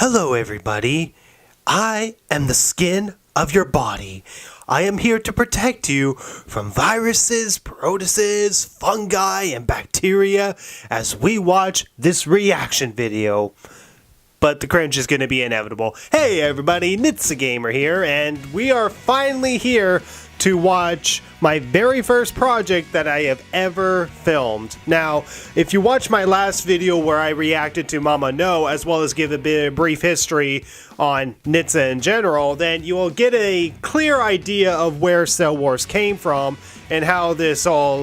Hello everybody, I am the skin of your body. I am here to protect you from viruses, protists, fungi, and bacteria as we watch this reaction video. But the cringe is going to be inevitable. Hey everybody, Nitsa Gamer here, and we are finally here to watch my very first project that I have ever filmed. Now, if you watch my last video where I reacted to Mama No, as well as give a brief history on Nitsa in general, then you will get a clear idea of where Cell Wars came from and how this all,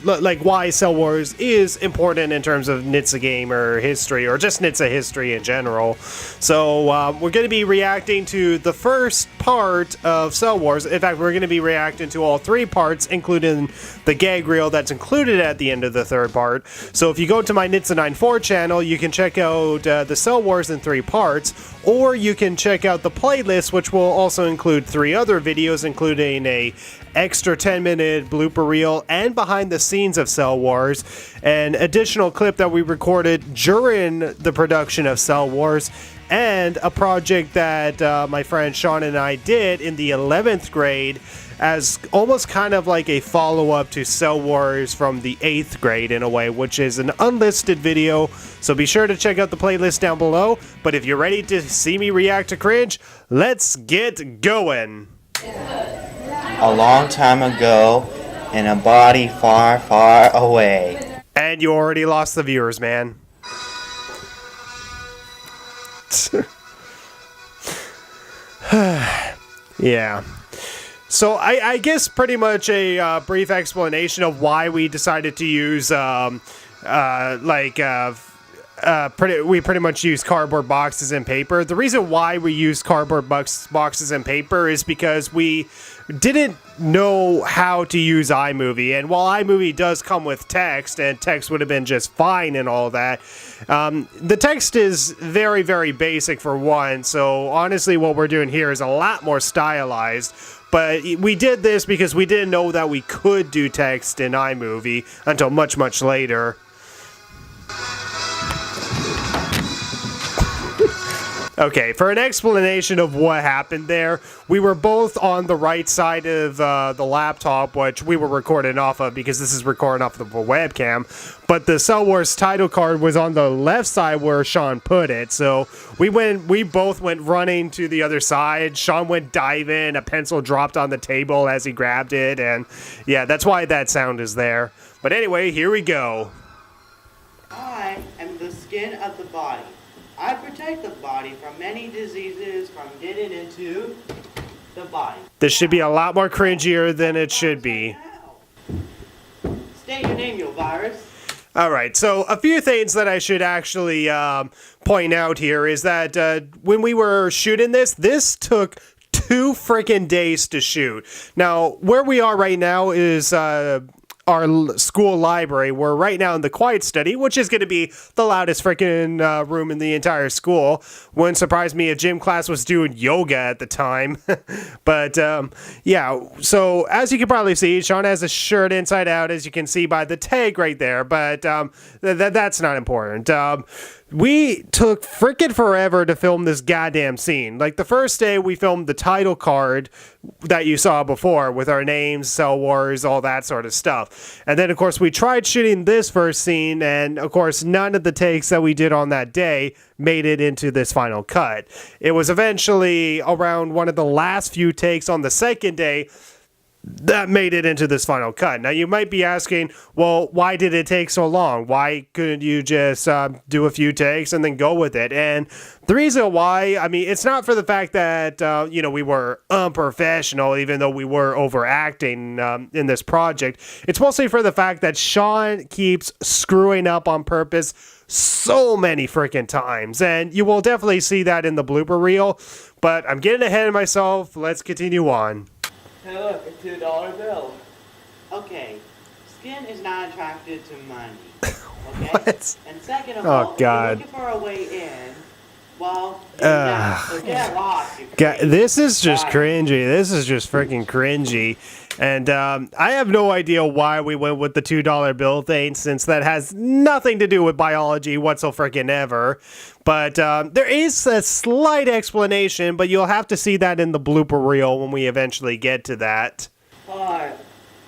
like why Cell Wars is important in terms of Nitsa Gamer history, or just Nitsa history in general. So, we're going to be reacting to the first part of Cell Wars. In fact, we're going to be reacting to all three parts, including the gag reel that's included at the end of the third part. So if you go to my Nitsa94 channel, you can check out the Cell Wars in 3 parts, or you can check out the playlist, which will also include 3 other videos, including a extra 10-minute blooper reel and behind the scenes of Cell Wars, an additional clip that we recorded during the production of Cell Wars, and a project that my friend Sean and I did in the 11th grade as almost kind of like a follow-up to Cell Wars from the 8th grade in a way, which is an unlisted video, so be sure to check out the playlist down below. But if you're ready to see me react to cringe, let's get going. A long time ago, in a body far, far away. And you already lost the viewers, man. Yeah. So I guess pretty much a brief explanation of why we decided to use we pretty much use cardboard boxes and paper. The reason why we use cardboard boxes and paper is because we didn't know how to use iMovie, and while iMovie does come with text, and text would have been just fine and all that, the text is very, very basic for one, so honestly what we're doing here is a lot more stylized. But we did this because we didn't know that we could do text in iMovie until much, much later. Okay, for an explanation of what happened there, we were both on the right side of the laptop, which we were recording off of because this is recording off of a webcam, but the Cell Wars title card was on the left side where Sean put it, so we both went running to the other side. Sean went diving, a pencil dropped on the table as he grabbed it, and yeah, that's why that sound is there. But anyway, here we go. I am the skin of the body. I protect the body from many diseases from getting into the body. This should be a lot more cringier than it should be. State your name, you virus. Alright, so a few things that I should actually point out here is that when we were shooting this took 2 freaking days to shoot. Now, where we are right now is our school library. We're right now in the quiet study, which is going to be the loudest freaking room in the entire school. Wouldn't surprise me if gym class was doing yoga at the time. But yeah, so as you can probably see, Sean has a shirt inside out, as you can see by the tag right there, but that's not important. We took frickin' forever to film this goddamn scene. Like, the first day we filmed the title card that you saw before with our names, Cell Wars, all that sort of stuff. And then, of course, we tried shooting this first scene, and, of course, none of the takes that we did on that day made it into this final cut. It was eventually around one of the last few takes on the second day that made it into this final cut. Now, you might be asking, well, why did it take so long? Why couldn't you just do a few takes and then go with it? And the reason why, I mean, it's not for the fact that, you know, we were unprofessional, even though we were overacting in this project. It's mostly for the fact that Sean keeps screwing up on purpose so many freaking times. And you will definitely see that in the blooper reel. But I'm getting ahead of myself. Let's continue on. Hey look, a $2 bill. Okay, skin is not attracted to money. Okay? What? And second of Oh, all, God. if you're looking for a way in, well, you're not. So get lost. God, this is just cringy. This is just freaking cringy. And I have no idea why we went with the $2 bill thing, since that has nothing to do with biology whatsoever. But there is a slight explanation, but you'll have to see that in the blooper reel when we eventually get to that. Hi,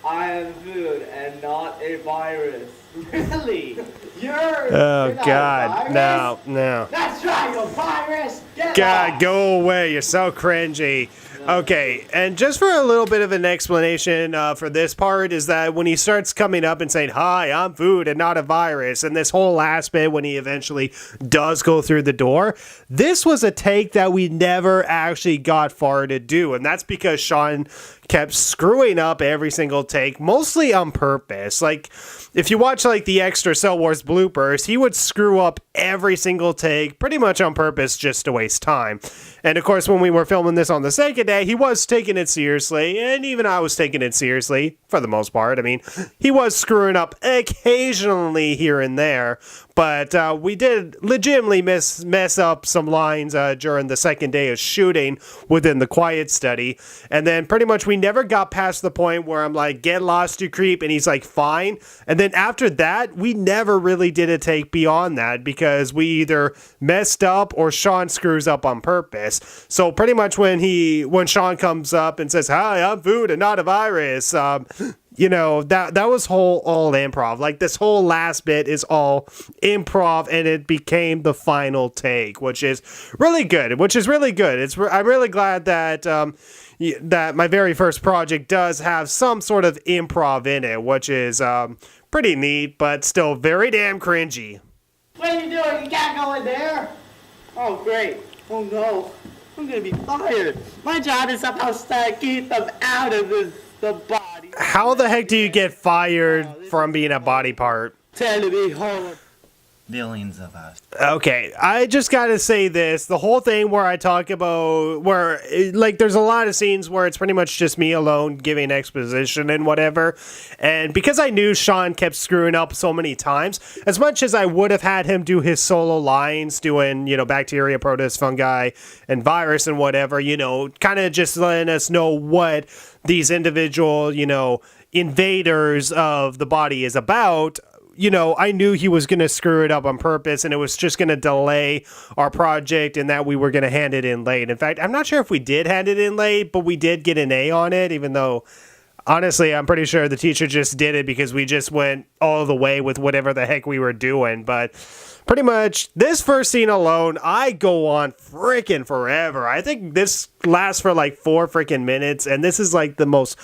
I am food and not a virus. Really? You're not God, a virus? no. That's right, you virus! Get God, lost. go away. You're so cringy. Okay, and just for a little bit of an explanation for this part is that when he starts coming up and saying, "Hi, I'm food and not a virus," and this whole last bit when he eventually does go through the door, this was a take that we never actually got far to do, and that's because Sean kept screwing up every single take, mostly on purpose. Like, if you watch like the extra Cell Wars bloopers, he would screw up every single take pretty much on purpose just to waste time. And of course, when we were filming this on the second day, he was taking it seriously, and even I was taking it seriously for the most part. I mean, he was screwing up occasionally here and there, but we did legitimately mess up some lines during the second day of shooting within the quiet study. And then pretty much we never got past the point where I'm like, "Get lost, you creep," and he's like, "Fine." And then after that, we never really did a take beyond that because we either messed up or Sean screws up on purpose. So pretty much when Sean comes up and says, "Hi, I'm food and not a virus," that was all improv. Like, this whole last bit is all improv, and it became the final take, which is really good. I'm really glad that that my very first project does have some sort of improv in it, which is pretty neat, but still very damn cringy. What are you doing? You can't go in there. Oh, great. Oh, no. I'm going to be fired. My job is supposed to keep them out of the body. How the heck do you get fired from being a body part? Tell me, hold. Billions of us. Okay, I just gotta say this. The whole thing where I talk about there's a lot of scenes where it's pretty much just me alone giving exposition and whatever. And because I knew Sean kept screwing up so many times, as much as I would have had him do his solo lines, doing, bacteria, protist, fungi, and virus and whatever, kind of just letting us know what these individual, invaders of the body is about. I knew he was going to screw it up on purpose, and it was just going to delay our project, and that we were going to hand it in late. In fact, I'm not sure if we did hand it in late, but we did get an A on it, even though, honestly, I'm pretty sure the teacher just did it because we just went all the way with whatever the heck we were doing. But pretty much, this first scene alone, I go on freaking forever. I think this lasts for like 4 freaking minutes, and this is like the most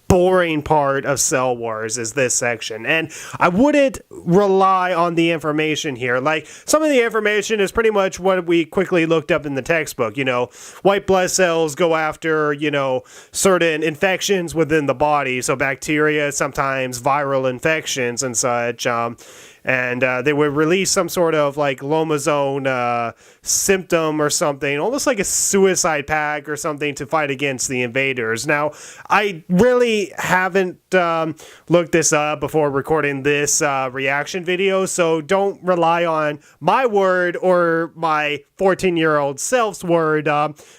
boring part of Cell Wars is this section. And I wouldn't rely on the information here. Like, some of the information is pretty much what we quickly looked up in the textbook. White blood cells go after, certain infections within the body. So bacteria, sometimes viral infections and such. And they would release some sort of like lomazone symptom or something, almost like a suicide pack or something to fight against the invaders. Now, I really haven't looked this up before recording this reaction video, so don't rely on my word or my 14-year-old self's word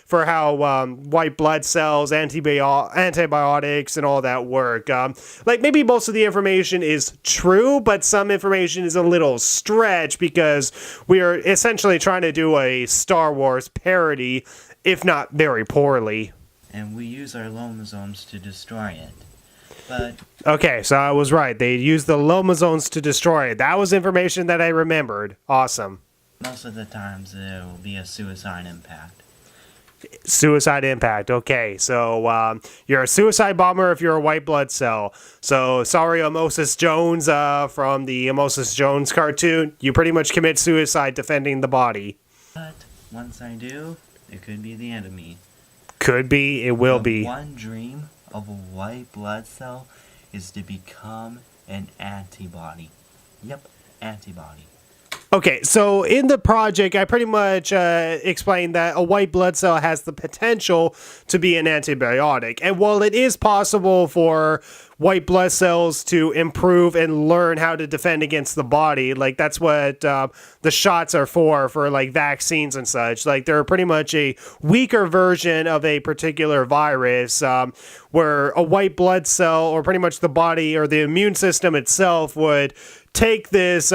for how white blood cells, antibiotics, and all that work. Maybe most of the information is true, but some information is a little stretch because we are essentially trying to do a Star Wars parody, if not very poorly. And we use our lomosomes to destroy it. But okay, so I was right. They used the lomosomes to destroy it. That was information that I remembered. Awesome. most of the times it will be a suicide impact. Suicide impact. Okay, so you're a suicide bomber if you're a white blood cell. So sorry, Osmosis Jones from the Osmosis Jones cartoon. You pretty much commit suicide defending the body. But once I do, it could be the end of me. Could be. It will be. One dream of a white blood cell is to become an antibody. Yep, antibody. Okay, so in the project, I pretty much explained that a white blood cell has the potential to be an antibiotic. And while it is possible for white blood cells to improve and learn how to defend against the body. Like, that's what the shots are for like vaccines and such. Like, they're pretty much a weaker version of a particular virus, where a white blood cell, or pretty much the body or the immune system itself, would take this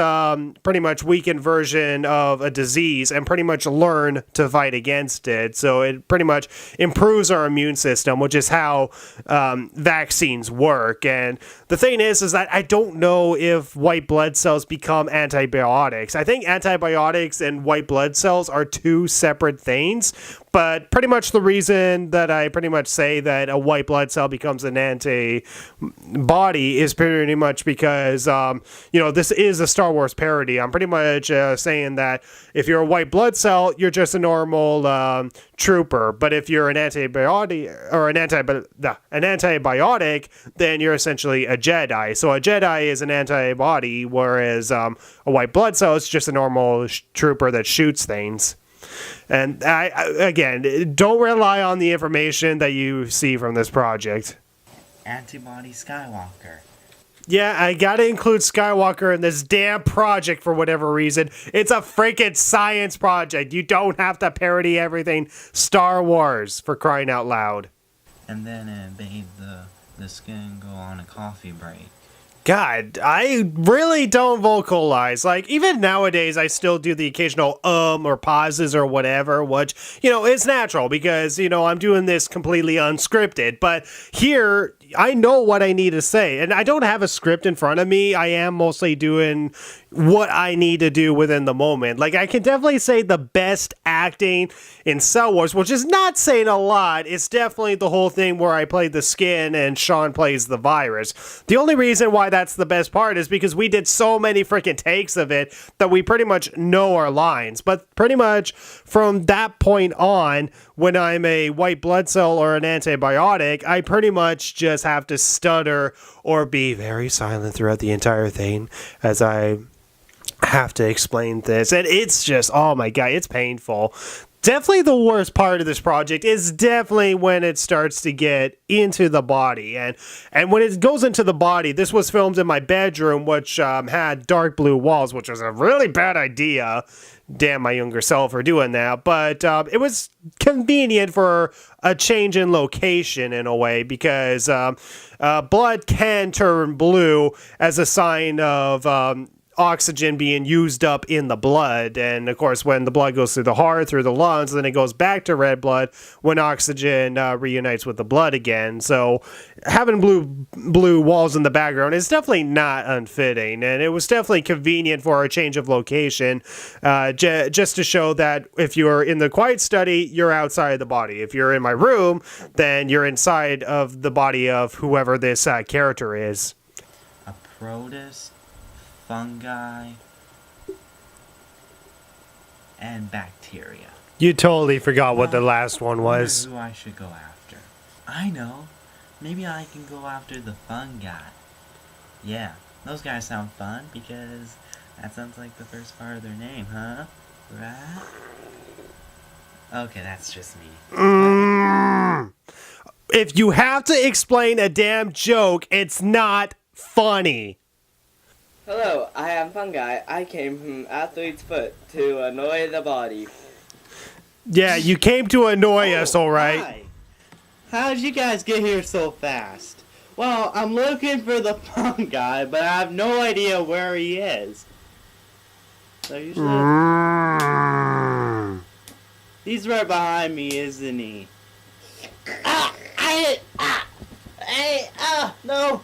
pretty much weakened version of a disease and pretty much learn to fight against it. So it pretty much improves our immune system, which is how vaccines work. And the thing is that I don't know if white blood cells become antibiotics. I think antibiotics and white blood cells are two separate things. But pretty much the reason that I pretty much say that a white blood cell becomes an antibody is pretty much because, this is a Star Wars parody. I'm pretty much saying that if you're a white blood cell, you're just a normal trooper. But if you're an antibiotic, or an antibiotic, then you're essentially a Jedi. So a Jedi is an antibody, whereas a white blood cell is just a normal trooper that shoots things. And again, don't rely on the information that you see from this project. Antibody Skywalker. Yeah, I gotta include Skywalker in this damn project for whatever reason. It's a freaking science project. You don't have to parody everything Star Wars, for crying out loud. And then it made the skin go on a coffee break. God, I really don't vocalize. Like, even nowadays, I still do the occasional or pauses or whatever, which, is natural because, I'm doing this completely unscripted. But here, I know what I need to say, and I don't have a script in front of me. I am mostly doing what I need to do within the moment. Like, I can definitely say the best acting in Star Wars, which is not saying a lot. It's definitely the whole thing where I play the skin and Sean plays the virus. The only reason why that's the best part is because we did so many freaking takes of it that we pretty much know our lines. But pretty much from that point on, when I'm a white blood cell or an antibiotic, I pretty much just have to stutter or be very silent throughout the entire thing as I have to explain this. And it's just, oh my God, it's painful. Definitely the worst part of this project is definitely when it starts to get into the body. And when it goes into the body, this was filmed in my bedroom, which had dark blue walls, which was a really bad idea. Damn my younger self for doing that. But it was convenient for a change in location in a way because blood can turn blue as a sign of oxygen being used up in the blood. And of course, when the blood goes through the heart, through the lungs, then it goes back to red blood when oxygen reunites with the blood again. So having blue walls in the background is definitely not unfitting, and it was definitely convenient for a change of location, just to show that if you're in the quiet study, you're outside the body. If you're in my room, then you're inside of the body of whoever this character is. A protist, fungi, and bacteria. You totally forgot what the last one was. Who I should go after? I know. Maybe I can go after the fungi. Yeah, those guys sound fun because that sounds like the first part of their name, huh? Right? Okay, that's just me. If you have to explain a damn joke, it's not funny. Hello, I am Fungi. I came from Athlete's Foot to annoy the body. Yeah, you came to annoy us, alright. Hi. How did you guys get here so fast? Well, I'm looking for the Fungi, but I have no idea where he is. So you should... He's right behind me, isn't he? No!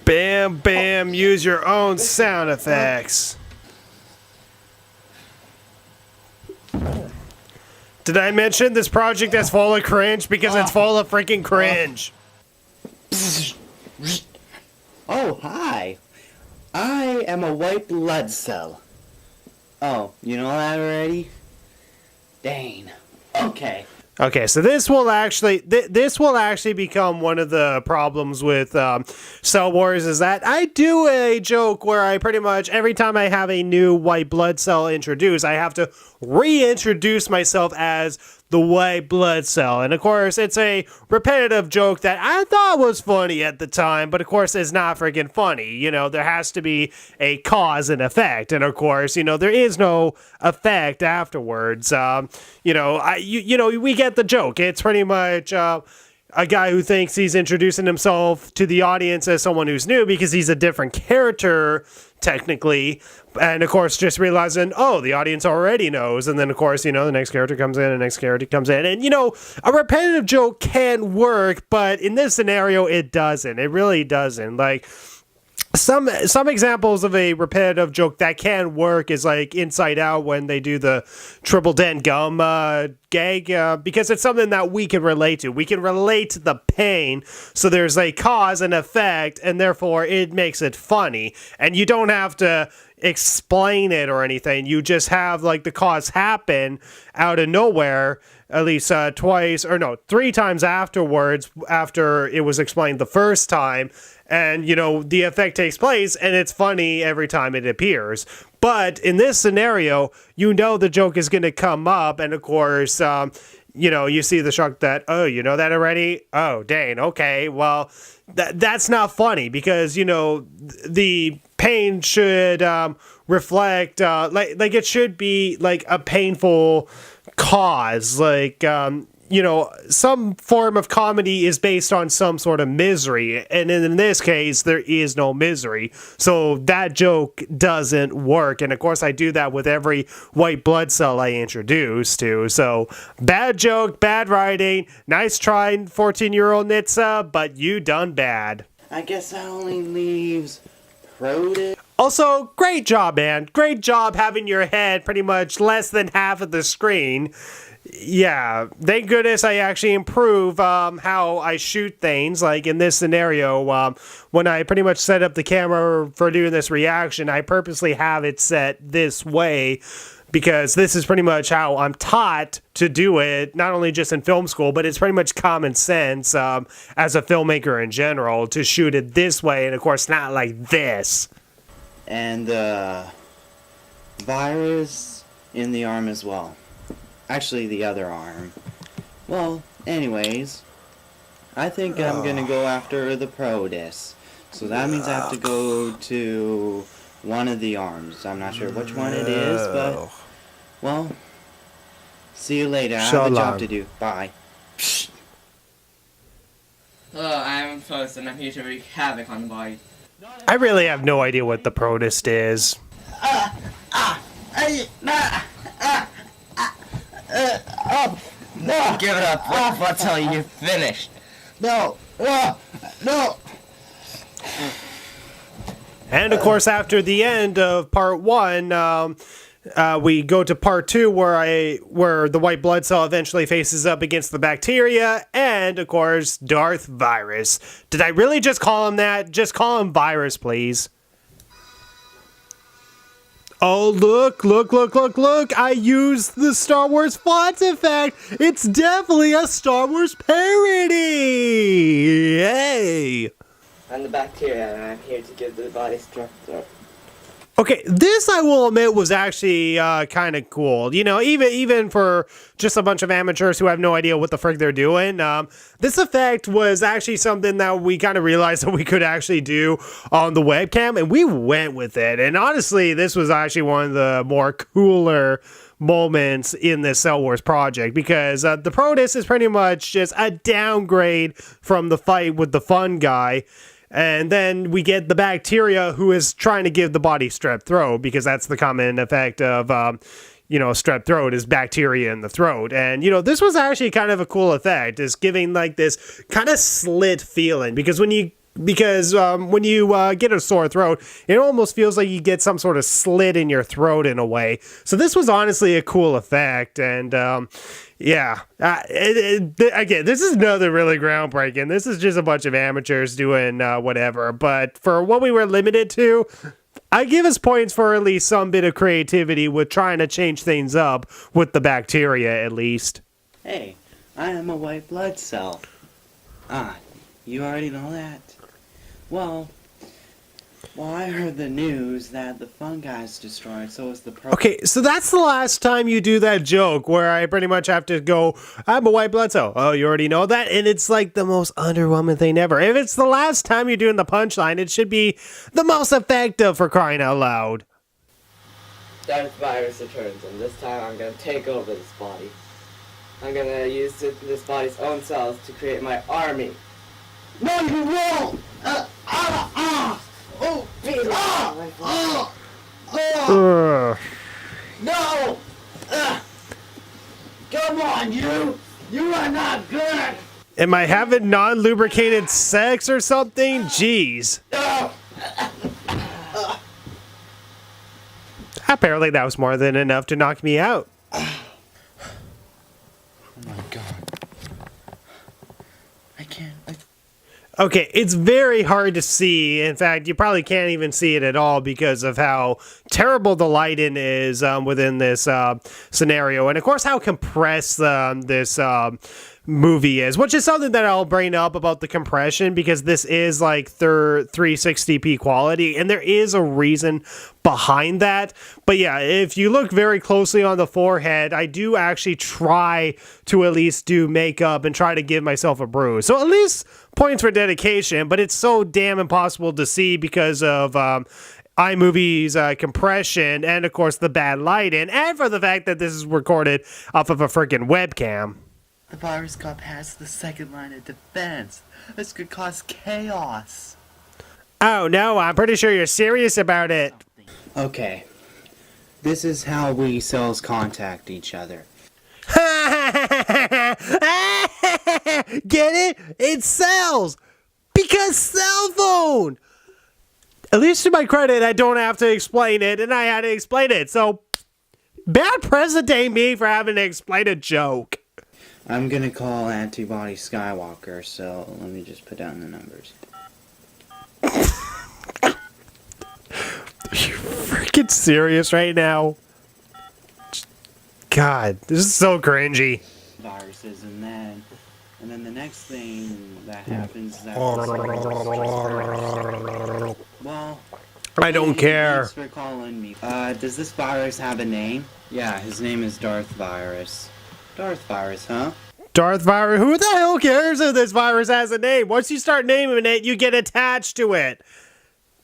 Bam, bam, use your own sound effects. Did I mention this project is full of cringe? Because it's full of freaking cringe. Oh, hi. I am a white blood cell. Oh, you know that already? Dang. Okay. Okay, so this will actually become one of the problems with Cell Wars is that I do a joke where I pretty much every time I have a new white blood cell introduced, I have to reintroduce myself as the white blood cell. And of course, it's a repetitive joke that I thought was funny at the time, but of course, it's not freaking funny. You know, there has to be a cause and effect. And of course, you know, there is no effect afterwards. We get the joke. It's pretty much a guy who thinks he's introducing himself to the audience as someone who's new because he's a different character, technically. And of course, just realizing, oh, the audience already knows. And then, of course, you know, the next character comes in, and the next character comes in. And, you know, a repetitive joke can work, but in this scenario, it doesn't. It really doesn't. Like, some examples of a repetitive joke that can work is like Inside Out when they do the triple dent gum gag, because it's something that we can relate to. We can relate to the pain, so there's a cause and effect, and therefore it makes it funny. And you don't have to explain it or anything. You just have like the cause happen out of nowhere, at least three times afterwards, after it was explained the first time. And, you know, the effect takes place, and it's funny every time it appears. But in this scenario, you know the joke is going to come up, and of course, you see the shock that, oh, you know that already? Oh, dang, okay, well, that's not funny, because, you know, the pain should reflect, like it should be, like, a painful cause, like, some form of comedy is based on some sort of misery, and in this case, there is no misery, so that joke doesn't work. And of course, I do that with every white blood cell I introduce to. So, bad joke, bad writing, nice try, 14-year-old Nitsa, but you done bad. I guess that only leaves Protus. Also, great job, man. Great job having your head pretty much less than half of the screen. Yeah, thank goodness I actually improve how I shoot things. Like in this scenario, when I pretty much set up the camera for doing this reaction, I purposely have it set this way because this is pretty much how I'm taught to do it, not only just in film school, but it's pretty much common sense as a filmmaker in general to shoot it this way, and of course not like this. And virus in the arm as well. Actually, the other arm. Well, anyways, I think I'm gonna go after the Protus. So that means I have to go to one of the arms. I'm not sure which one it is, but, well, see you later. I have a job to do. Bye. Hello, I'm Post, and I'm here to wreak havoc on the body. I really have no idea what the protist is. No! Give it up. I'll tell you, you're finished. No! No! And of course, after the end of part 1, we go to part 2 where the white blood cell eventually faces up against the bacteria and, of course, Darth Virus. Did I really just call him that? Just call him Virus, please. Oh, look. I used the Star Wars font effect. It's definitely a Star Wars parody. Yay. I'm the bacteria, and I'm here to give the body structure. Okay, this I will admit was actually kind of cool. You know, even for just a bunch of amateurs who have no idea what the frick they're doing, this effect was actually something that we kind of realized that we could actually do on the webcam, and we went with it. And honestly, this was actually one of the more cooler moments in this Cell Wars project, because the Protus is pretty much just a downgrade from the fight with the fun guy. And then we get the bacteria who is trying to give the body strep throat, because that's the common effect of, strep throat is bacteria in the throat. And, this was actually kind of a cool effect, is giving like this kind of slit feeling, because when you get a sore throat, it almost feels like you get some sort of slit in your throat in a way. So this was honestly a cool effect, and again, this is another really groundbreaking. This is just a bunch of amateurs doing whatever, but for what we were limited to, I give us points for at least some bit of creativity with trying to change things up with the bacteria, at least. Hey, I am a white blood cell. Ah, you already know that? Well, I heard the news that the fungi is destroyed, so is the Okay, so that's the last time you do that joke where I pretty much have to go, I'm a white blood cell. Oh, you already know that? And it's like the most underwhelming thing ever. If it's the last time you're doing the punchline, it should be the most effective, for crying out loud. Darth Virus returns, and this time I'm gonna take over this body. I'm gonna use this body's own cells to create my army. No, you won't! Oh, Peter! Ugh. No! Come on, you! You are not good! Am I having non-lubricated sex or something? Jeez. Apparently that was more than enough to knock me out. Oh my god. I can't. Okay, it's very hard to see. In fact, you probably can't even see it at all because of how terrible the lighting is within this scenario. And of course, how compressed this movie is, which is something that I'll bring up about the compression because this is like 360p quality and there is a reason behind that. But yeah, if you look very closely on the forehead, I do actually try to at least do makeup and try to give myself a bruise. So at least points for dedication, but it's so damn impossible to see because of iMovie's compression and of course the bad lighting and for the fact that this is recorded off of a freaking webcam. The virus got past the second line of defense. This could cause chaos. Oh no, I'm pretty sure you're serious about it. Okay. This is how we cells contact each other. Get it? It's cells! Because cell phone! At least to my credit, I don't have to explain it, and I had to explain it, so bad presentate me for having to explain a joke. I'm gonna call Antibody Skywalker, so let me just put down the numbers. Are you freaking serious right now? God, this is so cringy. Viruses, and then the next thing that happens is that well, I don't care. Thanks for calling me. Does this virus have a name? Yeah, his name is Darth Virus. Darth Virus, huh? Darth Virus? Who the hell cares if this virus has a name? Once you start naming it, you get attached to it.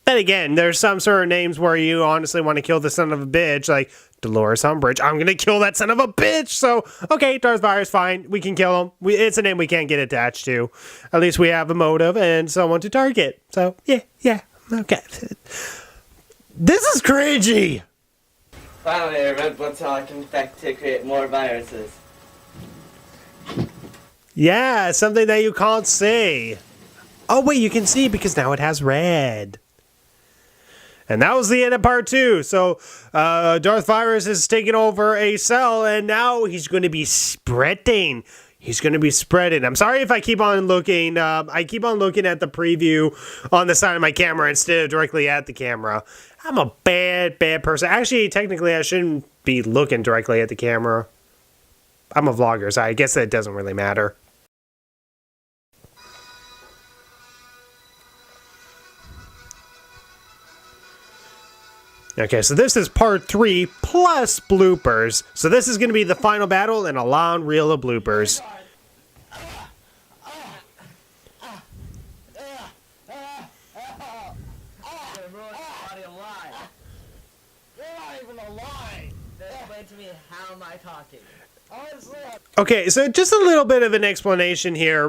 Then again, there's some certain names where you honestly want to kill the son of a bitch, like Dolores Umbridge. I'm gonna kill that son of a bitch. So, okay, Darth Virus, fine. We can kill him. It's a name we can't get attached to. At least we have a motive and someone to target. So, yeah, okay. This is cringy. Finally, a red blood cell I can infect to create more viruses. Yeah, something that you can't see. Oh, wait, you can see because now it has red. And that was the end of part 2. So, Darth Virus is taking over a cell, and now he's going to be spreading. He's going to be spreading. I'm sorry if I keep on looking. I keep on looking at the preview on the side of my camera instead of directly at the camera. I'm a bad person. Actually, technically, I shouldn't be looking directly at the camera. I'm a vlogger, so I guess that doesn't really matter. Okay, so this is part 3 plus bloopers. So this is going to be the final battle and a long reel of bloopers. How am I talking? Okay, so just a little bit of an explanation here.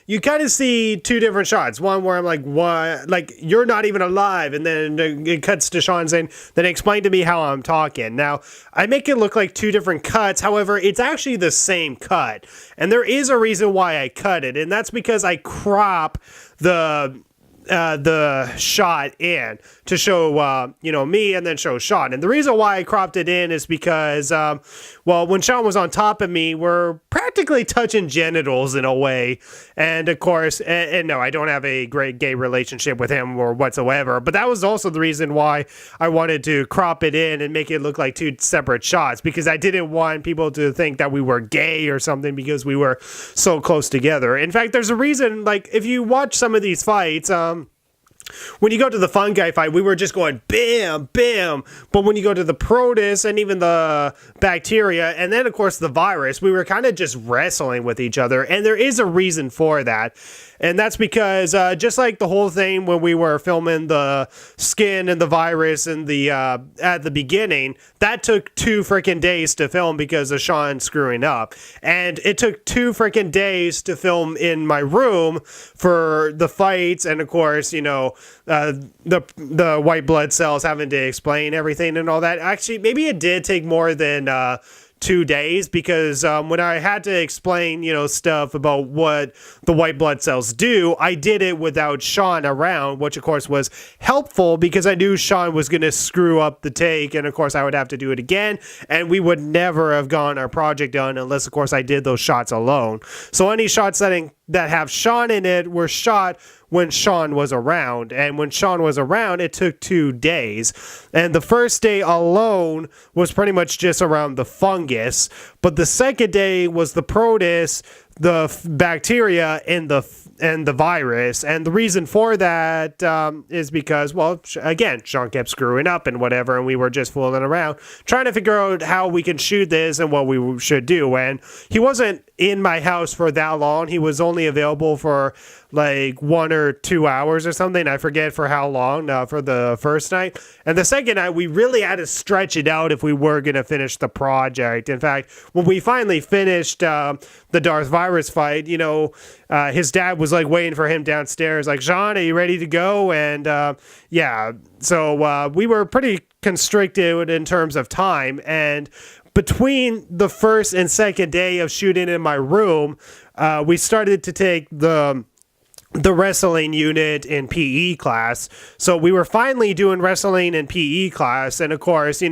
You kind of see two different shots. One where I'm like, "What? Like you're not even alive," and then it cuts to Sean saying, "Then explain to me how I'm talking." Now, I make it look like two different cuts. However, it's actually the same cut, and there is a reason why I cut it, and that's because I crop the the shot in to show, me and then show Sean. And the reason why I cropped it in is because, when Sean was on top of me, we're practically touching genitals in a way. And of course, and no, I don't have a great gay relationship with him or whatsoever. But that was also the reason why I wanted to crop it in and make it look like two separate shots, because I didn't want people to think that we were gay or something because we were so close together. In fact, there's a reason, like, if you watch some of these fights, when you go to the fun guy fight, we were just going bam, bam. But when you go to the protists and even the bacteria, and then, of course, the virus, we were kind of just wrestling with each other. And there is a reason for that. And that's because just like the whole thing when we were filming the skin and the virus and the at the beginning, that took 2 freaking days to film because of Sean screwing up. And it took 2 freaking days to film in my room for the fights and, of course, the white blood cells having to explain everything and all that. Actually, maybe it did take more than 2 days, because when I had to explain, stuff about what the white blood cells do, I did it without Sean around, which of course was helpful because I knew Sean was going to screw up the take, and of course I would have to do it again, and we would never have gotten our project done unless, of course, I did those shots alone. So any shots that have Sean in it were shot when Sean was around, and when Sean was around, it took 2 days, and the first day alone was pretty much just around the fungus, but the second day was the protists, the bacteria, and the virus. And the reason for that is because, again, Sean kept screwing up and whatever, and we were just fooling around trying to figure out how we can shoot this and what we should do. And he wasn't in my house for that long. He was only available for like 1 or 2 hours or something. I forget for how long for the first night. And the second night, we really had to stretch it out if we were going to finish the project. In fact, when we finally finished the Darth Virus fight, his dad was like waiting for him downstairs, like, Sean, are you ready to go? And so we were pretty constricted in terms of time. And between the first and second day of shooting in my room, we started to take the wrestling unit in PE class. So we were finally doing wrestling in PE class. And of course,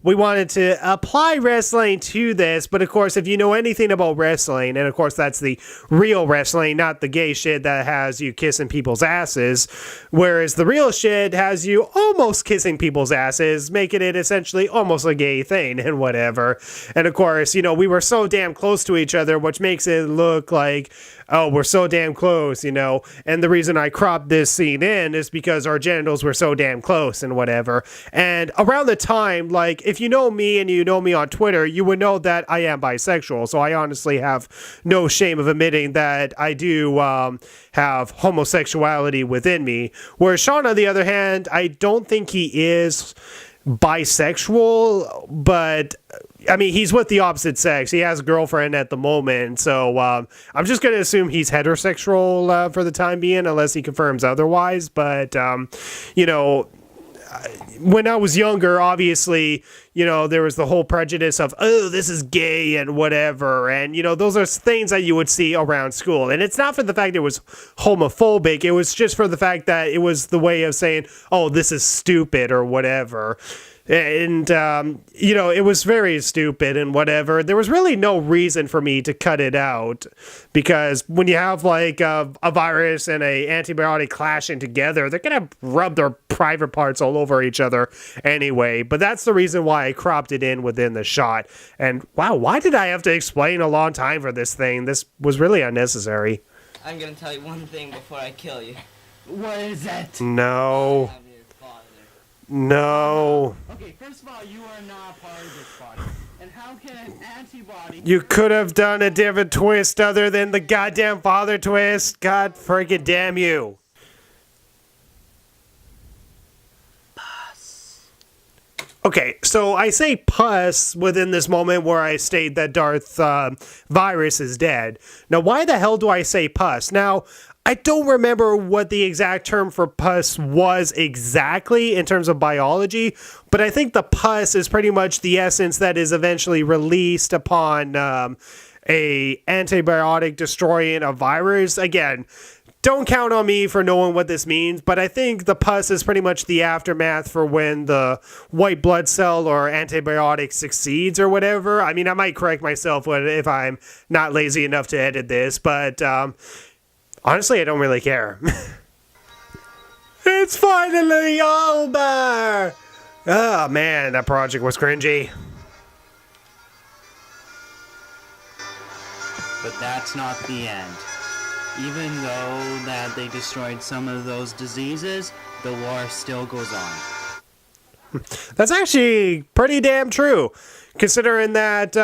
we wanted to apply wrestling to this. But of course, if you know anything about wrestling, and of course, that's the real wrestling, not the gay shit that has you kissing people's asses. Whereas the real shit has you almost kissing people's asses, making it essentially almost a gay thing and whatever. And of course, we were so damn close to each other, which makes it look like, oh, we're so damn close, And the reason I cropped this scene in is because our genitals were so damn close and whatever. And around the time, like, if you know me and you know me on Twitter, you would know that I am bisexual. So I honestly have no shame of admitting that I do have homosexuality within me. Whereas Sean, on the other hand, I don't think he is bisexual, but I mean, he's with the opposite sex. He has a girlfriend at the moment, so I'm just going to assume he's heterosexual for the time being, unless he confirms otherwise. But, when I was younger, obviously, there was the whole prejudice of, oh, this is gay and whatever. And, those are things that you would see around school. And it's not for the fact it was homophobic. It was just for the fact that it was the way of saying, oh, this is stupid or whatever. And, it was very stupid and whatever. There was really no reason for me to cut it out, because when you have like a virus and a antibiotic clashing together, they're going to rub their private parts all over each other anyway. But that's the reason why I cropped it in within the shot. And wow, why did I have to explain a long time for this thing? This was really unnecessary. I'm gonna tell you one thing before I kill you. What is it? No. No. Okay, first of all, you are not part of this body. And how can an antibody... You could have done a different twist other than the goddamn father twist. God friggin' damn you. Okay, so I say pus within this moment where I state that Darth Virus is dead. Now, why the hell do I say pus? Now, I don't remember what the exact term for pus was exactly in terms of biology, but I think the pus is pretty much the essence that is eventually released upon a antibiotic destroying a virus. Again, don't count on me for knowing what this means, but I think the pus is pretty much the aftermath for when the white blood cell or antibiotic succeeds or whatever. I mean, I might correct myself if I'm not lazy enough to edit this, but honestly, I don't really care. It's finally over! Oh man, that project was cringy. But that's not the end. Even though that they destroyed some of those diseases, the war still goes on. That's actually pretty damn true. Considering that,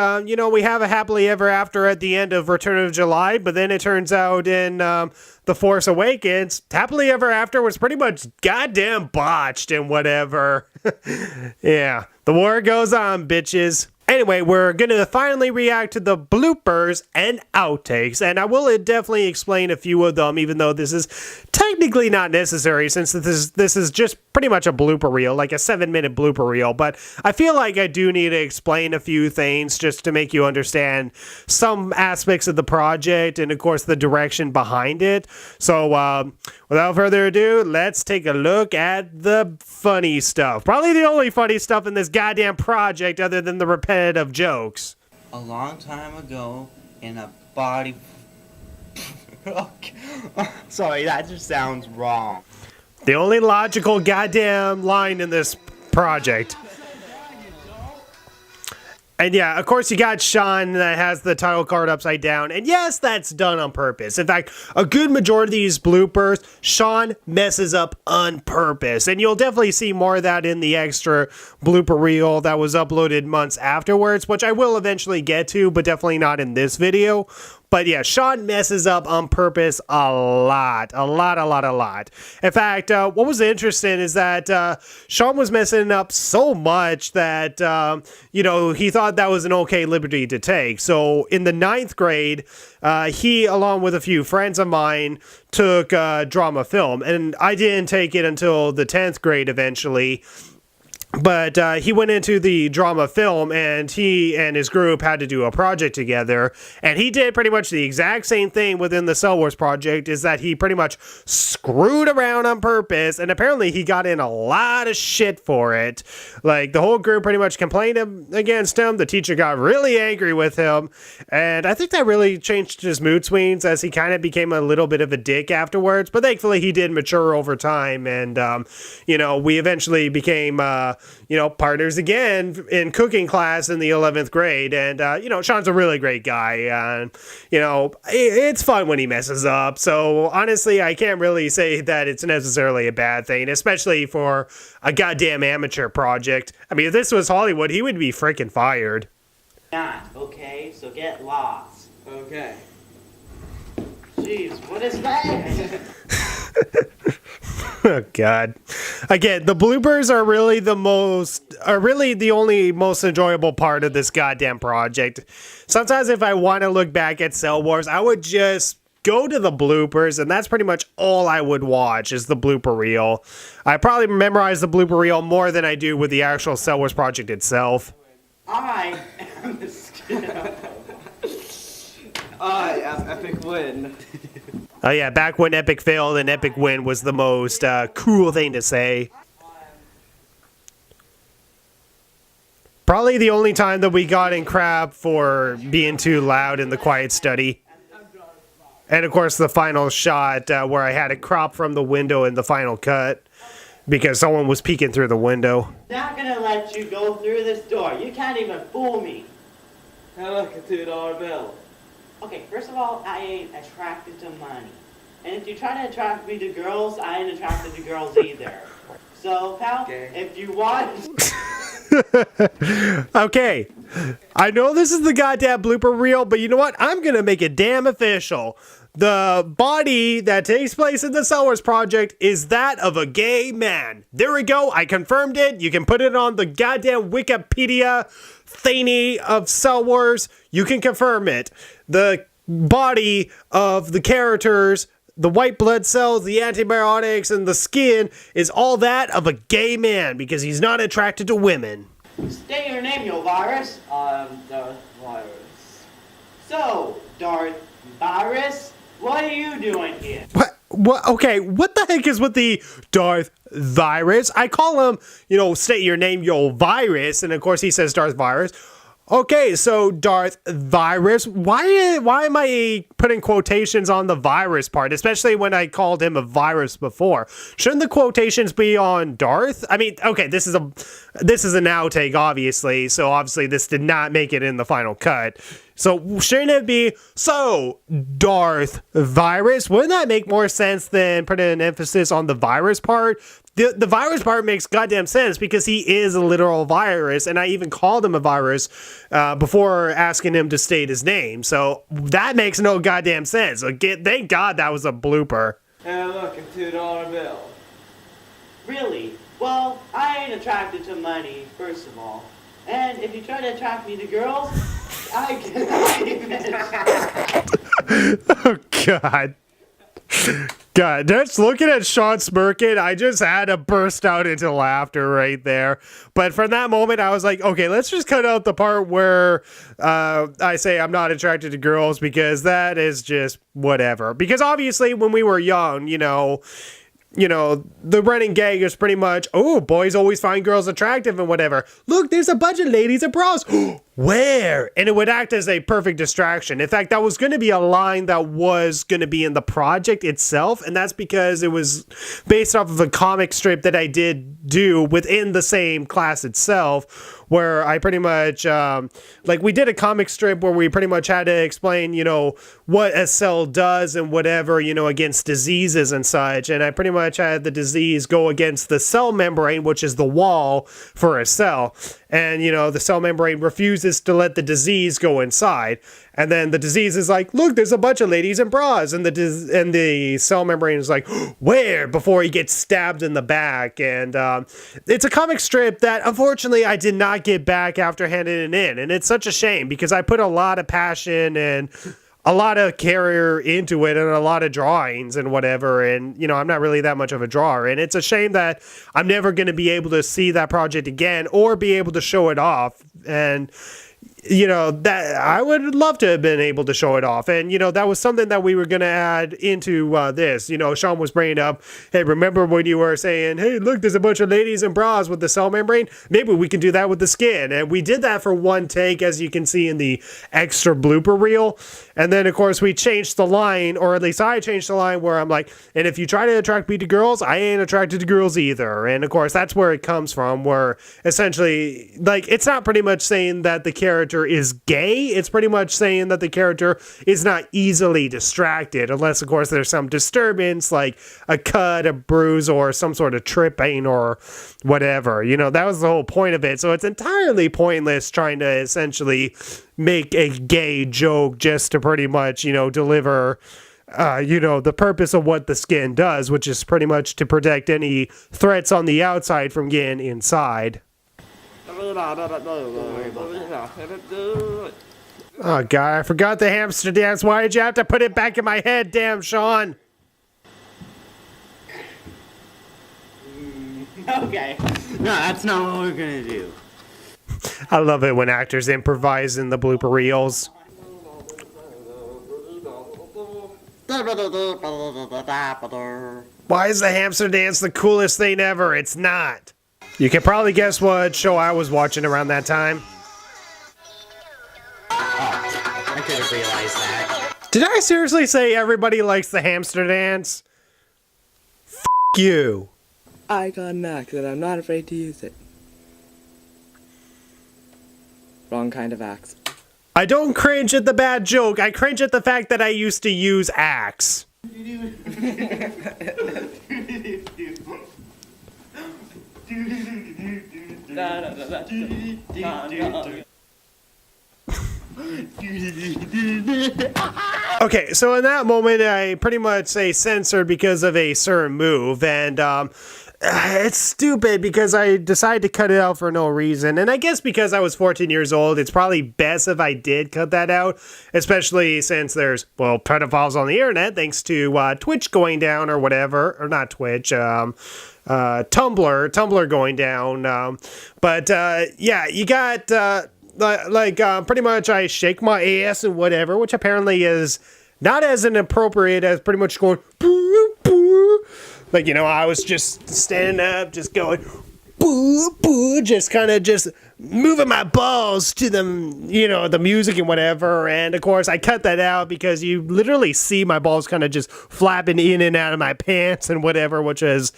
we have a happily ever after at the end of Return of July, but then it turns out in The Force Awakens, happily ever after was pretty much goddamn botched and whatever. Yeah, the war goes on, bitches. Anyway, we're going to finally react to the bloopers and outtakes, and I will definitely explain a few of them, even though this is technically not necessary, since this is just pretty much a blooper reel, like a 7-minute blooper reel, but I feel like I do need to explain a few things just to make you understand some aspects of the project and, of course, the direction behind it. So, without further ado, let's take a look at the funny stuff. Probably the only funny stuff in this goddamn project other than the repetitive jokes. A long time ago, in a body... Sorry, that just sounds wrong. The only logical goddamn line in this project. And yeah, of course you got Sean that has the title card upside down. And yes, that's done on purpose. In fact, a good majority of these bloopers, Sean messes up on purpose. And you'll definitely see more of that in the extra blooper reel that was uploaded months afterwards, which I will eventually get to, but definitely not in this video. But yeah, Sean messes up on purpose a lot. In fact, what was interesting is that Sean was messing up so much that, he thought that was an okay liberty to take. So in the 9th grade, he, along with a few friends of mine, took drama film. And I didn't take it until the 10th grade eventually. But he went into the drama film, and he and his group had to do a project together, and he did pretty much the exact same thing within the Cell Wars project, is that he pretty much screwed around on purpose, and apparently he got in a lot of shit for it. Like, the whole group pretty much complained against him, the teacher got really angry with him, and I think that really changed his mood swings as he kind of became a little bit of a dick afterwards, but thankfully he did mature over time, and, we eventually became... partners again in cooking class in the 11th grade. And, Sean's a really great guy. And, it's fun when he messes up. So, honestly, I can't really say that it's necessarily a bad thing, especially for a goddamn amateur project. I mean, if this was Hollywood, he would be freaking fired. Not, okay? So get lost. Okay. Jeez, what is that? Oh God. Again, the bloopers are really the only most enjoyable part of this goddamn project. Sometimes if I want to look back at Cell Wars, I would just go to the bloopers, and that's pretty much all I would watch is the blooper reel. I probably memorize the blooper reel more than I do with the actual Cell Wars project itself. I am the skin. I am Epic Win. Oh yeah, back when Epic failed and Epic win was the most cool thing to say. Probably the only time that we got in crap for being too loud in the quiet study. And of course the final shot where I had it crop from the window in the final cut because someone was peeking through the window. Not gonna let you go through this door. You can't even fool me. Hey, look, a $2 bill. Okay, first of all, I ain't attracted to money. And if you try to attract me to girls, I ain't attracted to girls either. So, pal, Okay. if you want... Okay, I know this is the goddamn blooper reel, but you know what? I'm gonna make it damn official. The body that takes place in the Cell Wars project is that of a gay man. There we go, I confirmed it. You can put it on the goddamn Wikipedia thingy of Cell Wars. You can confirm it. The body of the characters, the white blood cells, the antibiotics, and the skin is all that of a gay man because he's not attracted to women. State your name, yo virus. Darth Virus. So, Darth Virus, what are you doing here? What? What? Okay, what the heck is with the Darth Virus? I call him, state your name, yo, Virus, and of course he says Darth Virus. Okay, so Darth Virus, why am I putting quotations on the virus part, especially when I called him a virus before? Shouldn't the quotations be on Darth? I mean, okay, this is an outtake, obviously, so obviously this did not make it in the final cut. So shouldn't it be, so Darth Virus? Wouldn't that make more sense than putting an emphasis on the virus part? The virus part makes goddamn sense because he is a literal virus, and I even called him a virus before asking him to state his name. So that makes no goddamn sense. Thank God that was a blooper. Hey, look, a $2 bill. Really? Well, I ain't attracted to money, first of all. And if you try to attract me to girls, I can. Oh, God. God, just looking at Sean smirking, I just had to burst out into laughter right there. But from that moment, I was like, okay, let's just cut out the part where I say I'm not attracted to girls, because that is just whatever. Because obviously, when we were young, the running gag is pretty much, oh, boys always find girls attractive and whatever. Look, there's a bunch of ladies and bras. Where? And it would act as a perfect distraction. In fact, that was going to be a line that was going to be in the project itself, and that's because it was based off of a comic strip that I did do within the same class itself, where I pretty much, we did a comic strip where we pretty much had to explain, what a cell does and whatever, against diseases and such, and I pretty much had the disease go against the cell membrane, which is the wall for a cell, and, the cell membrane refuses to let the disease go inside. And then the disease is like, look, there's a bunch of ladies in bras. And the cell membrane is like, where? Before he gets stabbed in the back. And it's a comic strip that, unfortunately, I did not get back after handing it in. And it's such a shame because I put a lot of passion and a lot of care into it and a lot of drawings and whatever. And, I'm not really that much of a drawer. And it's a shame that I'm never going to be able to see that project again or be able to show it off. And that I would love to have been able to show it off. And, that was something that we were going to add into this. Sean was bringing up, hey, remember when you were saying, hey, look, there's a bunch of ladies in bras with the cell membrane? Maybe we can do that with the skin. And we did that for one take, as you can see in the extra blooper reel. And then, of course, we changed the line, or at least I changed the line where I'm like, and if you try to attract me to girls, I ain't attracted to girls either. And, of course, that's where it comes from, where essentially, it's not pretty much saying that the character is gay. It's pretty much saying that the character is not easily distracted, unless, of course, there's some disturbance, like a cut, a bruise, or some sort of tripping or whatever. That was the whole point of it. So it's entirely pointless trying to essentially make a gay joke just to pretty much, deliver the purpose of what the skin does, which is pretty much to protect any threats on the outside from getting inside. Oh, God, I forgot the hamster dance. Why did you have to put it back in my head? Damn, Sean. Okay. No, that's not what we're gonna do. I love it when actors improvise in the blooper reels. Why is the hamster dance the coolest thing ever? It's not. You can probably guess what show I was watching around that time. I could have realized that. Did I seriously say everybody likes the hamster dance? F*** you. I got an axe and I'm not afraid to use it. Wrong kind of axe. I don't cringe at the bad joke. I cringe at the fact that I used to use axe. Okay, so in that moment, I pretty much say censored because of a certain move, and it's stupid because I decided to cut it out for no reason, and I guess because I was 14 years old, it's probably best if I did cut that out, especially since there's, well, pedophiles on the internet, thanks to Twitch going down or whatever, or not Twitch, Tumblr going down, but yeah, you got, pretty much I shake my ass and whatever, which apparently is not as inappropriate as pretty much going, boop, Like, I was just standing up, just going, boo, boo, just kind of just moving my balls to the music and whatever. And of course, I cut that out because you literally see my balls kind of just flapping in and out of my pants and whatever, which is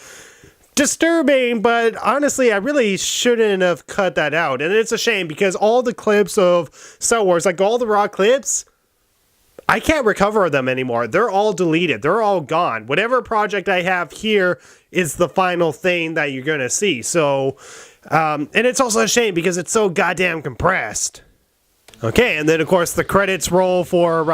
disturbing. But honestly, I really shouldn't have cut that out. And it's a shame because all the clips of Star Wars, like all the raw clips, I can't recover them anymore. They're all deleted. They're all gone. Whatever project I have here is the final thing that you're going to see. So, and it's also a shame because it's so goddamn compressed. Okay, and then of course the credits roll for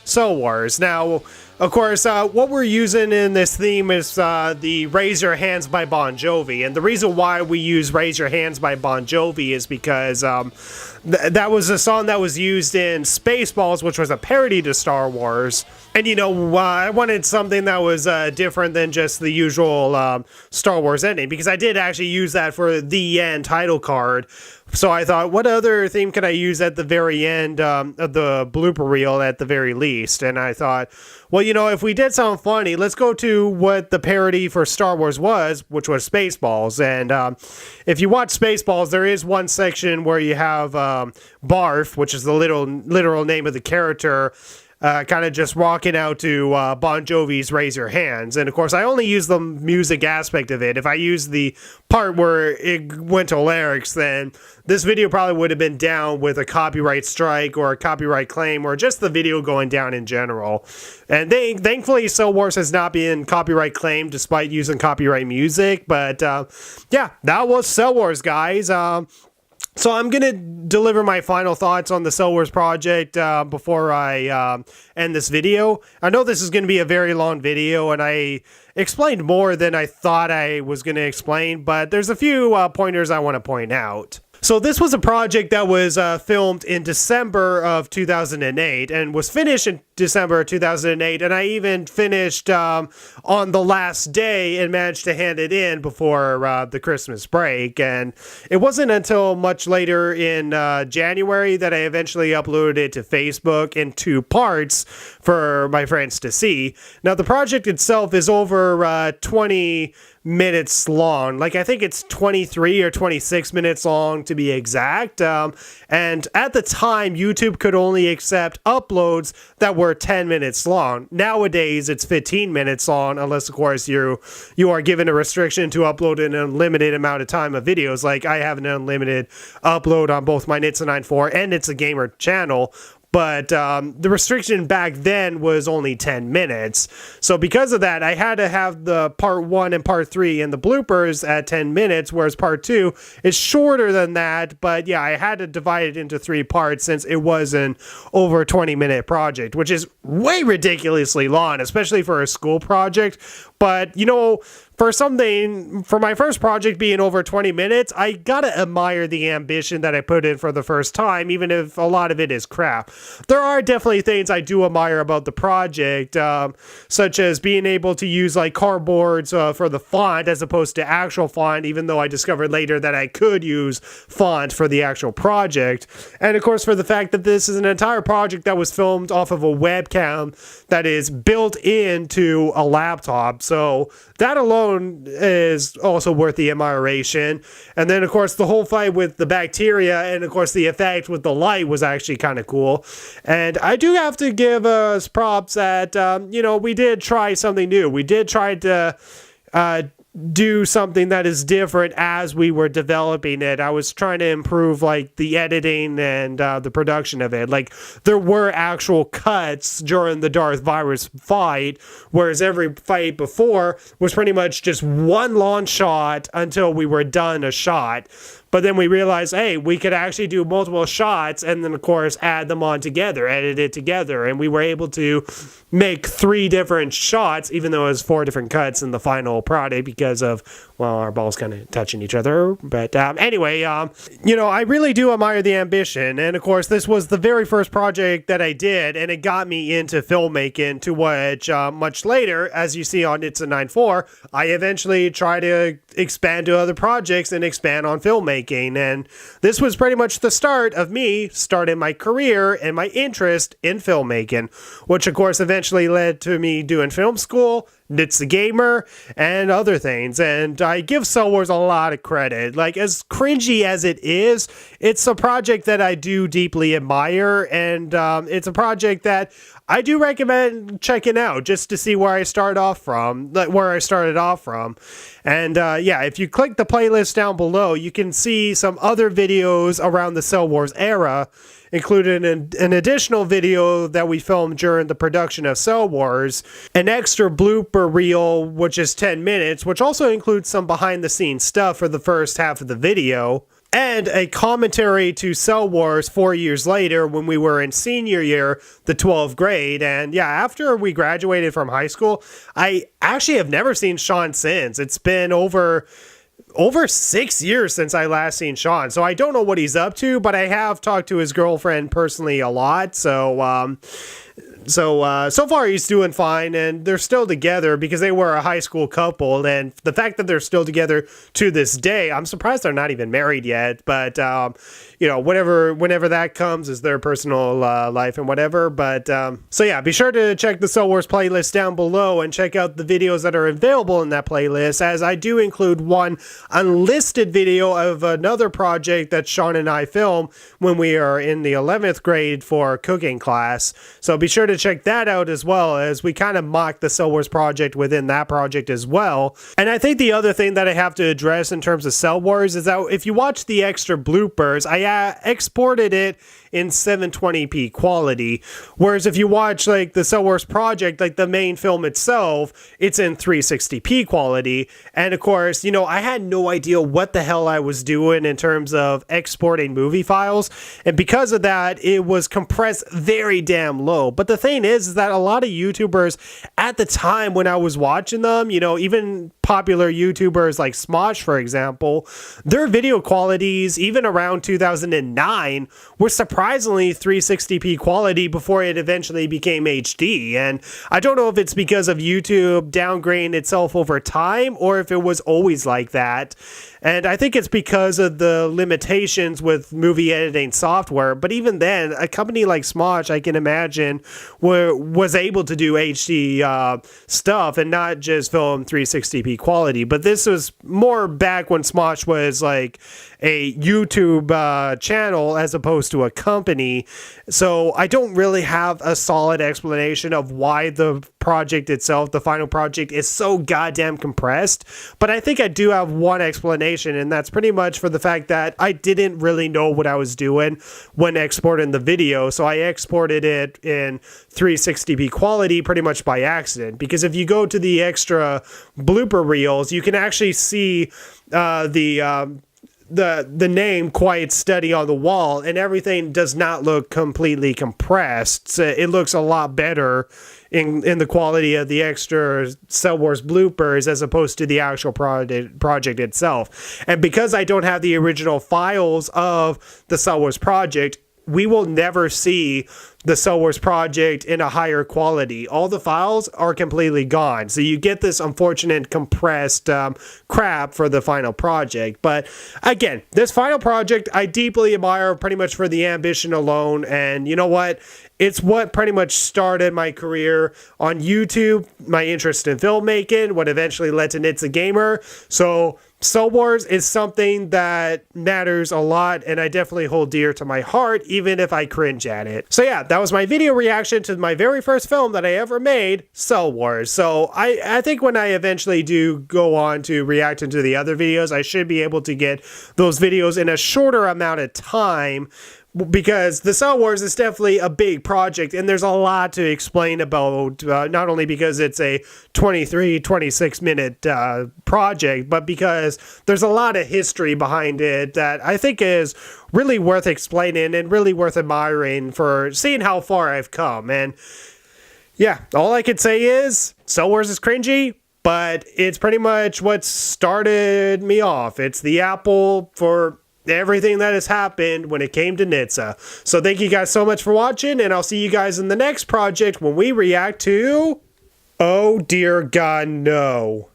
Star Wars. Now, of course, what we're using in this theme is the Raise Your Hands by Bon Jovi. And the reason why we use Raise Your Hands by Bon Jovi is because that was a song that was used in Spaceballs, which was a parody to Star Wars. And I wanted something that was different than just the usual Star Wars ending, because I did actually use that for the end title card. So I thought, what other theme could I use at the very end of the blooper reel at the very least? And I thought, well, if we did something funny, let's go to what the parody for Star Wars was, which was Spaceballs. And if you watch Spaceballs, there is one section where you have Barf, which is the literal name of the character, kind of just walking out to Bon Jovi's Raise Your Hands. And of course, I only use the music aspect of it. If I use the part where it went to lyrics, then this video probably would have been down with a copyright strike or a copyright claim or just the video going down in general. And thankfully, Star Wars has not been copyright claimed despite using copyright music. But yeah, that was Star Wars, guys. So I'm going to deliver my final thoughts on the Star Wars project before I end this video. I know this is going to be a very long video, and I explained more than I thought I was going to explain, but there's a few pointers I want to point out. So this was a project that was filmed in December of 2008 and was finished in December of 2008. And I even finished on the last day and managed to hand it in before the Christmas break. And it wasn't until much later in January that I eventually uploaded it to Facebook in 2 parts for my friends to see. Now, the project itself is over 20 minutes long. Like, I think it's 23 or 26 minutes long to be exact. And at the time, YouTube could only accept uploads that were 10 minutes long. Nowadays, it's 15 minutes long, unless, of course, you are given a restriction to upload an unlimited amount of time of videos. Like, I have an unlimited upload on both my Nitsa 9.4 and It's a Gamer channel. But the restriction back then was only 10 minutes. So because of that, I had to have the part 1 and part 3 and the bloopers at 10 minutes, whereas part 2 is shorter than that. But yeah, I had to divide it into 3 parts since it was an over 20-minute project, which is way ridiculously long, especially for a school project. But, for my first project being over 20 minutes, I gotta admire the ambition that I put in for the first time, even if a lot of it is crap. There are definitely things I do admire about the project, such as being able to use like cardboards for the font as opposed to actual font, even though I discovered later that I could use font for the actual project. And of course, for the fact that this is an entire project that was filmed off of a webcam that is built into a laptop. So that alone is also worth the admiration. And then, of course, the whole fight with the bacteria and, of course, the effect with the light was actually kind of cool. And I do have to give us props that, we did try something new. We did try to do something that is different as we were developing it. I was trying to improve like the editing and the production of it. Like, there were actual cuts during the Darth Virus fight, whereas every fight before was pretty much just one long shot until we were done a shot. But then we realized, hey, we could actually do multiple shots and then, of course, add them on together, edit it together. And we were able to make 3 different shots, even though it was 4 different cuts in the final product because of, well, our balls kind of touching each other. But anyway, I really do admire the ambition. And, of course, this was the very first project that I did, and it got me into filmmaking, to which much later, as you see on It's a 9.4, I eventually try to expand to other projects and expand on filmmaking. And this was pretty much the start of me starting my career and my interest in filmmaking, which of course eventually led to me doing film school, Nitz the Gamer, and other things. And I give Cell Wars a lot of credit. Like, as cringy as it is, it's a project that I do deeply admire, and it's a project that I do recommend checking out just to see where I started off from. And yeah, if you click the playlist down below, you can see some other videos around the Cell Wars era, including an additional video that we filmed during the production of Cell Wars, an extra blooper reel, which is 10 minutes, which also includes some behind the scenes stuff for the first half of the video, and a commentary to Cell Wars 4 years later when we were in senior year, the 12th grade. And yeah, after we graduated from high school, I actually have never seen Sean since. It's been over 6 years since I last seen Sean, so I don't know what he's up to, but I have talked to his girlfriend personally a lot, so far he's doing fine, and they're still together because they were a high school couple, and the fact that they're still together to this day, I'm surprised they're not even married yet, but you know, whenever that comes is their personal life and whatever. But so yeah, be sure to check the Cell Wars playlist down below and check out the videos that are available in that playlist, as I do include one unlisted video of another project that Sean and I filmed when we are in the 11th grade for cooking class. So be sure to check that out, as well as we kind of mock the Cell Wars project within that project as well. And I think the other thing that I have to address in terms of Cell Wars is that if you watch the extra bloopers, I exported it in 720p quality, whereas if you watch like the Cell Wars project, like the main film itself, it's in 360p quality. And of course, you know, I had no idea what the hell I was doing in terms of exporting movie files, and because of that, it was compressed very damn low. But the thing is that a lot of YouTubers at the time when I was watching them, you know, even popular YouTubers like Smosh, for example, their video qualities, even around 2009, were surprisingly 360p quality before it eventually became HD. And I don't know if it's because of YouTube downgrading itself over time, or if it was always like that. And I think it's because of the limitations with movie editing software. But even then, a company like Smosh, I can imagine, was able to do HD stuff and not just film 360p quality. But this was more back when Smosh was like a YouTube channel as opposed to a company. So I don't really have a solid explanation of why the project itself, the final project, is so goddamn compressed. But I think I do have one explanation, and that's pretty much for the fact that I didn't really know what I was doing when exporting the video. So I exported it in 360p quality pretty much by accident, because if you go to the extra blooper reels, you can actually see the name Quiet Study on the wall, and everything does not look completely compressed. So it looks a lot better in the quality of the extra Cell Wars bloopers as opposed to the actual project itself. And because I don't have the original files of the Cell Wars project, we will never see the Cell Wars project in a higher quality. All the files are completely gone. So you get this unfortunate compressed crap for the final project. But again, this final project I deeply admire pretty much for the ambition alone. And you know what? It's what pretty much started my career on YouTube, my interest in filmmaking, what eventually led to Nitz the Gamer. So Cell Wars is something that matters a lot, and I definitely hold dear to my heart, even if I cringe at it. So yeah, that was my video reaction to my very first film that I ever made, Cell Wars. So I think when I eventually do go on to react into the other videos, I should be able to get those videos in a shorter amount of time, because the Cell Wars is definitely a big project, and there's a lot to explain about, not only because it's a 26 minute project, but because there's a lot of history behind it that I think is really worth explaining and really worth admiring for seeing how far I've come. And yeah, all I could say is Cell Wars is cringy, but it's pretty much what started me off. It's the apple for everything that has happened when it came to Nitsa. So thank you guys so much for watching, and I'll see you guys in the next project when we react to... Oh dear God, no.